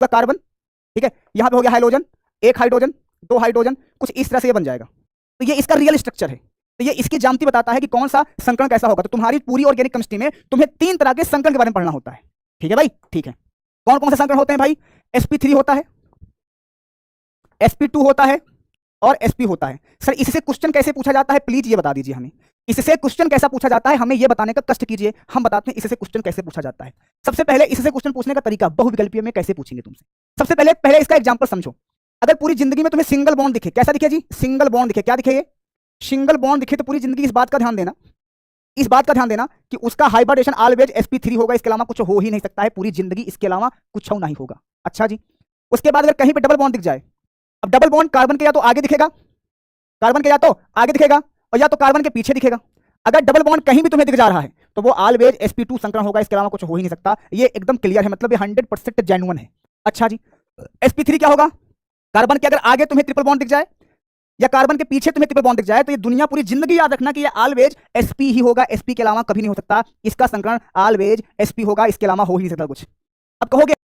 Carbon, ठीक है, यहाँ पे हो गया हाइड्रोजन, एक हाइड्रोजन, दो हाइड्रोजन, कुछ इस तरह से ये बन जाएगा। तो ये इसका रियल स्ट्रक्चर है। तो ये इसकी ज्यामिति बताता है कि कौन सा संकरण कैसा होगा। तो तुम्हारी पूरी ऑर्गेनिक केमिस्ट्री में तुम्हें 3 तरह के संकरण के बारे में पढ़ना होता है। ठीक है भाई, ठीक है। कौन कौन से संकरण होते हैं भाई? sp3 होता है, sp2 होता है और sp होता है। सर इससे क्वेश्चन कैसे पूछा जाता है, प्लीज ये बता दीजिए हमें। इससे क्वेश्चन कैसा पूछा जाता है, हमें ये बताने का कष्ट कीजिए, हम बताते हैं इससे क्वेश्चन कैसे पूछा जाता है। सबसे पहले इससे क्वेश्चन पूछने का तरीका बहुविकल्पीय में कैसे पूछेंगे तुमसे। सबसे पहले इसका एग्जांपल समझो। अगर पूरी जिंदगी में तुम्हें सिंगल बॉन्ड दिखे, कैसा दिखे जी? सिंगल बॉन्ड दिखे, क्या दिखे? ये सिंगल बॉन्ड दिखे। तो पूरी जिंदगी इस बात का ध्यान देना, इस बात का ध्यान देना कि उसका हाइब्रिडेशन ऑलवेज sp3 होगा, इसके अलावा कुछ हो ही नहीं सकता है पूरी जिंदगी, इसके अलावा कुछ नहीं होगा। अच्छा जी, उसके बाद अगर कहीं पे डबल बॉन्ड दिख जाए, अब डबल बॉन्ड कार्बन के या तो आगे दिखेगा, कार्बन के या तो आगे दिखेगा और या तो कार्बन के पीछे दिखेगा। अगर डबल बॉन्ड कहीं भी तुम्हें दिख जा रहा है तो वो ऑलवेज sp2 संकरण होगा, इसके अलावा कुछ हो ही नहीं सकता। ये एकदम क्लियर है, मतलब ये 100% जेन्युइन है। अच्छा जी, sp3 क्या होगा? कार्बन के अगर आगे तुम्हें ट्रिपल बॉन्ड दिख जाए या कार्बन के पीछे तुम्हें ट्रिपल बॉन्ड दिख जाए तो ये दुनिया पूरी जिंदगी याद रखना कि ये ऑलवेज sp ही होगा, sp के अलावा कभी नहीं हो सकता। इसका संकरण ऑलवेज sp होगा, इसके अलावा हो ही नहीं सकता कुछ। अब कहोगे